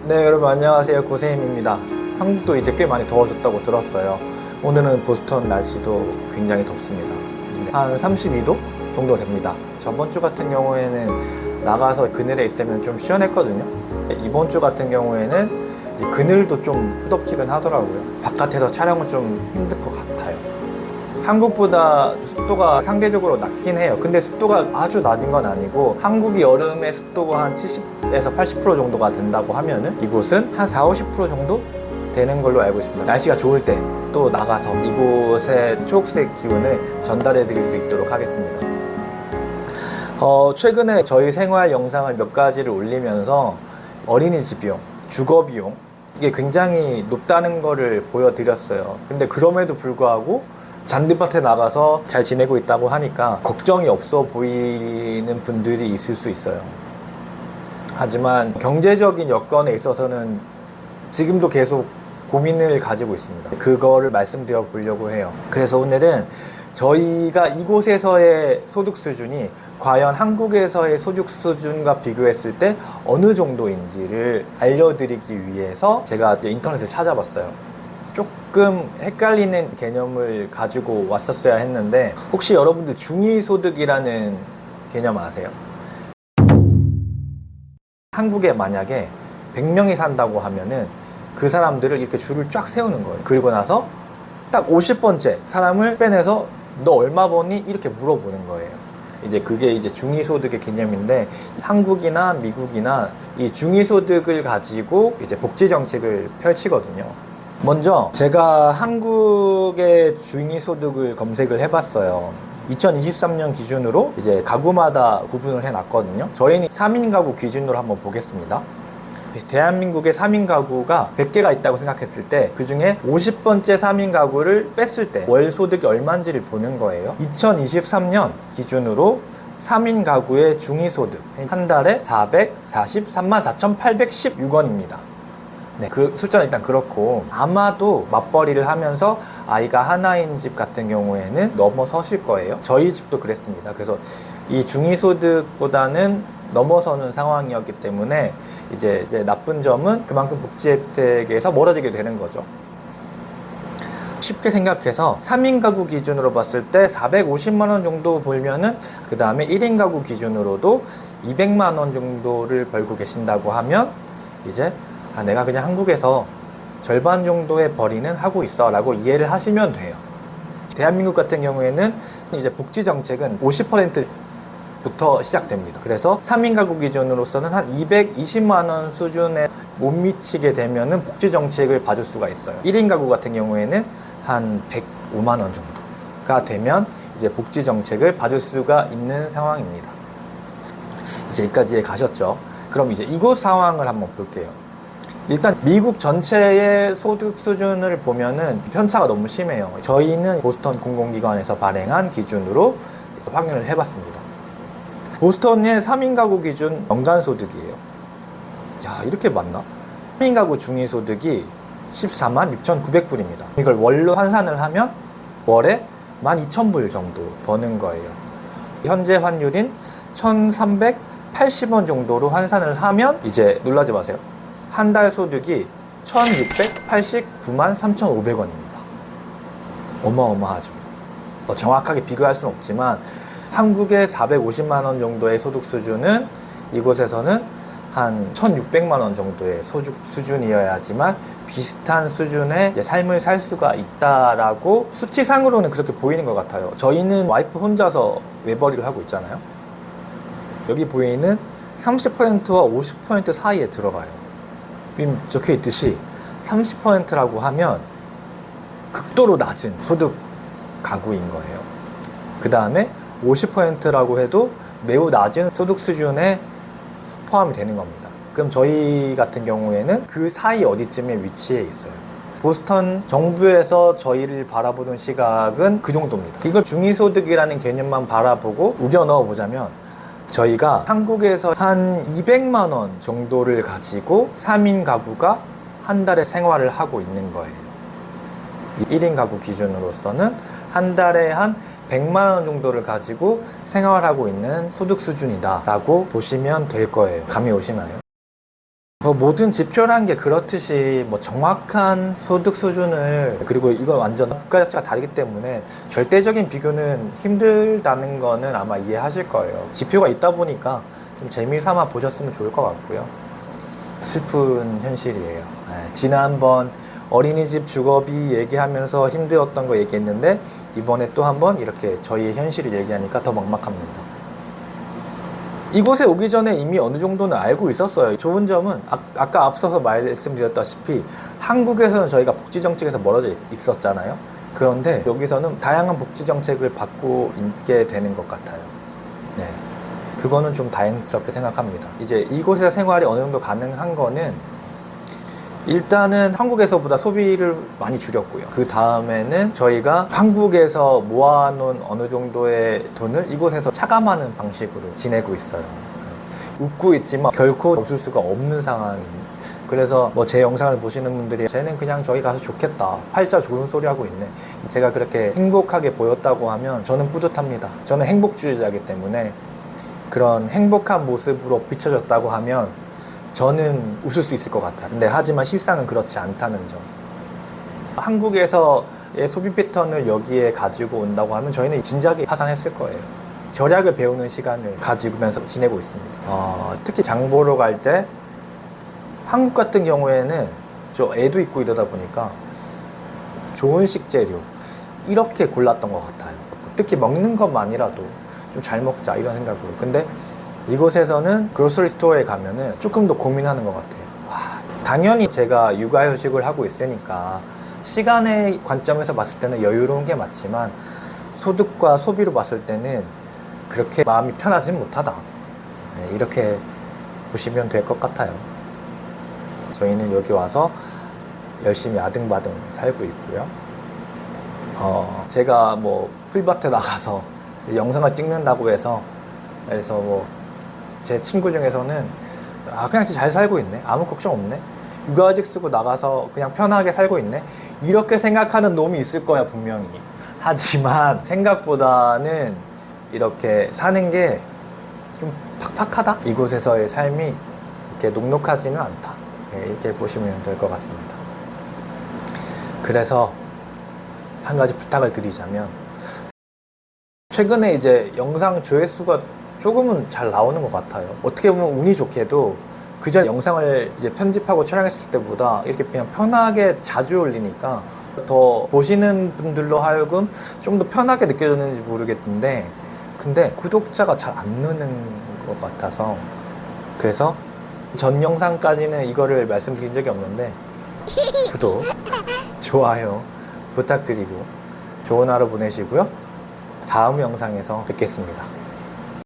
네, 여러분 안녕하세요. 고세임입니다. 한국도 이제 꽤 많이 더워졌다고 들었어요. 오늘은 보스턴 날씨도 굉장히 덥습니다. 한 32도 정도 됩니다. 저번 주 같은 경우에는 나가서 그늘에 있으면 좀 시원했거든요. 이번 주 같은 경우에는 이 그늘도 좀 후덥지근하더라고요. 바깥에서 촬영은 좀 힘들 것 같아요. 한국보다 습도가 상대적으로 낮긴 해요. 근데 습도가 아주 낮은 건 아니고, 한국이 여름에 습도가 한 70에서 80% 정도가 된다고 하면은 이곳은 한 40, 50% 정도 되는 걸로 알고 있습니다. 날씨가 좋을 때 또 나가서 이곳의 초록색 기운을 전달해 드릴 수 있도록 하겠습니다. 최근에 저희 생활 영상을 몇 가지를 올리면서 어린이집 비용, 주거 비용, 이게 굉장히 높다는 거를 보여드렸어요. 근데 그럼에도 불구하고 잔디밭에 나가서 잘 지내고 있다고 하니까 걱정이 없어 보이는 분들이 있을 수 있어요. 하지만 경제적인 여건에 있어서는 지금도 계속 고민을 가지고 있습니다. 그거를 말씀드려 보려고 해요. 그래서 오늘은 저희가 이곳에서의 소득 수준이 과연 한국에서의 소득 수준과 비교했을 때 어느 정도인지를 알려드리기 위해서 제가 인터넷을 찾아봤어요. 조금 헷갈리는 개념을 가지고 왔었어야 했는데, 혹시 여러분들 중위소득이라는 개념 아세요? 한국에 만약에 100명이 산다고 하면은 그 사람들을 이렇게 줄을 쫙 세우는 거예요. 그리고 나서 딱 50번째 사람을 빼내서 너 얼마 버니? 이렇게 물어보는 거예요. 이제 그게 이제 중위소득의 개념인데, 한국이나 미국이나 이 중위소득을 가지고 이제 복지 정책을 펼치거든요. 먼저 제가 한국의 중위소득을 검색을 해봤어요. 2023년 기준으로 이제 가구마다 구분을 해놨거든요. 저희는 3인 가구 기준으로 한번 보겠습니다. 대한민국의 3인 가구가 100개가 있다고 생각했을 때 그 중에 50번째 3인 가구를 뺐을 때 월 소득이 얼마인지를 보는 거예요. 2023년 기준으로 3인 가구의 중위소득 한 달에 443만 4,816원입니다. 네, 그 숫자는 일단 그렇고, 아마도 맞벌이를 하면서 아이가 하나인 집 같은 경우에는 넘어서실 거예요. 저희 집도 그랬습니다. 그래서 이 중위소득보다는 넘어서는 상황이었기 때문에 이제 나쁜 점은 그만큼 복지 혜택에서 멀어지게 되는 거죠. 쉽게 생각해서 3인 가구 기준으로 봤을 때 450만 원 정도 벌면은, 그 다음에 1인 가구 기준으로도 200만 원 정도를 벌고 계신다고 하면 이제 내가 그냥 한국에서 절반 정도의 벌이는 하고 있어 라고 이해를 하시면 돼요. 대한민국 같은 경우에는 이제 복지 정책은 50%부터 시작됩니다. 그래서 3인 가구 기준으로서는 한 220만 원 수준에 못 미치게 되면은 복지 정책을 받을 수가 있어요. 1인 가구 같은 경우에는 한 105만 원 정도가 되면 이제 복지 정책을 받을 수가 있는 상황입니다. 이제 여기까지 가셨죠? 그럼 이제 이곳 상황을 한번 볼게요. 일단 미국 전체의 소득 수준을 보면은 편차가 너무 심해요. 저희는 보스턴 공공기관에서 발행한 기준으로 확인을 해봤습니다. 보스턴의 3인 가구 기준 연간 소득이에요. 야, 이렇게 많나? 3인 가구 중위소득이 14만 6,900불입니다. 이걸 월로 환산을 하면 월에 12,000불 정도 버는 거예요. 현재 환율인 1,380원 정도로 환산을 하면, 이제 놀라지 마세요, 한 달 소득이 1,689만 3,500원입니다. 어마어마하죠. 정확하게 비교할 수는 없지만 한국의 450만 원 정도의 소득 수준은 이곳에서는 한 1,600만 원 정도의 소득 수준이어야지만 비슷한 수준의 삶을 살 수가 있다라고 수치상으로는 그렇게 보이는 것 같아요. 저희는 와이프 혼자서 외벌이를 하고 있잖아요. 여기 보이는 30%와 50% 사이에 들어가요. 적혀 있듯이 30%라고 하면 극도로 낮은 소득 가구인 거예요. 그 다음에 50%라고 해도 매우 낮은 소득 수준에 포함이 되는 겁니다. 그럼 저희 같은 경우에는 그 사이 어디쯤에 위치해 있어요. 보스턴 정부에서 저희를 바라보는 시각은 그 정도입니다. 이걸 중위소득이라는 개념만 바라보고 우겨 넣어 보자면, 저희가 한국에서 한 200만 원 정도를 가지고 3인 가구가 한 달에 생활을 하고 있는 거예요. 1인 가구 기준으로서는 한 달에 한 100만 원 정도를 가지고 생활하고 있는 소득 수준이다 라고 보시면 될 거예요. 감이 오시나요? 뭐 모든 지표라는 게 그렇듯이 뭐 정확한 소득 수준을, 그리고 이건 완전 국가 자체가 다르기 때문에 절대적인 비교는 힘들다는 거는 아마 이해하실 거예요. 지표가 있다 보니까 좀 재미삼아 보셨으면 좋을 것 같고요. 슬픈 현실이에요. 네, 지난번 어린이집 주거비 얘기하면서 힘들었던 거 얘기했는데 이번에 또 한번 이렇게 저희의 현실을 얘기하니까 더 막막합니다. 이곳에 오기 전에 이미 어느 정도는 알고 있었어요. 좋은 점은 아까 앞서서 말씀드렸다시피 한국에서는 저희가 복지정책에서 멀어져 있었잖아요. 그런데 여기서는 다양한 복지정책을 받고 있게 되는 것 같아요. 네, 그거는 좀 다행스럽게 생각합니다. 이제 이곳에서 생활이 어느 정도 가능한 거는 일단은 한국에서보다 소비를 많이 줄였고요. 그 다음에는 저희가 한국에서 모아놓은 어느 정도의 돈을 이곳에서 차감하는 방식으로 지내고 있어요. 웃고 있지만 결코 웃을 수가 없는 상황입니다. 그래서 뭐 제 영상을 보시는 분들이 쟤는 그냥 저기 가서 좋겠다, 팔자 좋은 소리 하고 있네, 제가 그렇게 행복하게 보였다고 하면 저는 뿌듯합니다. 저는 행복주의자이기 때문에 그런 행복한 모습으로 비춰졌다고 하면 저는 웃을 수 있을 것 같아요. 근데 하지만 실상은 그렇지 않다는 점. 한국에서의 소비 패턴을 여기에 가지고 온다고 하면 저희는 진작에 파산했을 거예요. 절약을 배우는 시간을 가지면서 지내고 있습니다. 특히 장 보러 갈 때 한국 같은 경우에는 저 애도 있고 이러다 보니까 좋은 식재료 이렇게 골랐던 것 같아요. 특히 먹는 것만이라도 좀 잘 먹자 이런 생각으로. 근데 이곳에서는 그로서리 스토어에 가면은 조금 더 고민하는 것 같아요. 당연히 제가 육아휴직을 하고 있으니까 시간의 관점에서 봤을 때는 여유로운 게 맞지만 소득과 소비로 봤을 때는 그렇게 마음이 편하진 못하다. 네, 이렇게 보시면 될 것 같아요. 저희는 여기 와서 열심히 아등바등 살고 있고요. 제가 뭐 풀밭에 나가서 영상을 찍는다고 해서, 그래서 뭐 제 친구 중에서는 그냥 잘 살고 있네, 아무 걱정 없네, 육아휴직 쓰고 나가서 그냥 편하게 살고 있네, 이렇게 생각하는 놈이 있을 거야 분명히. 하지만 생각보다는 이렇게 사는 게 좀 팍팍하다. 이곳에서의 삶이 이렇게 녹록하지는 않다. 이렇게 보시면 될 것 같습니다. 그래서 한 가지 부탁을 드리자면, 최근에 이제 영상 조회수가 조금은 잘 나오는 것 같아요. 어떻게 보면 운이 좋게도 그전 영상을 이제 편집하고 촬영했을 때보다 이렇게 그냥 편하게 자주 올리니까 더 보시는 분들로 하여금 좀 더 편하게 느껴졌는지 모르겠는데, 근데 구독자가 잘 안 느는 것 같아서, 그래서 전 영상까지는 이거를 말씀드린 적이 없는데 구독, 좋아요 부탁드리고 좋은 하루 보내시고요. 다음 영상에서 뵙겠습니다.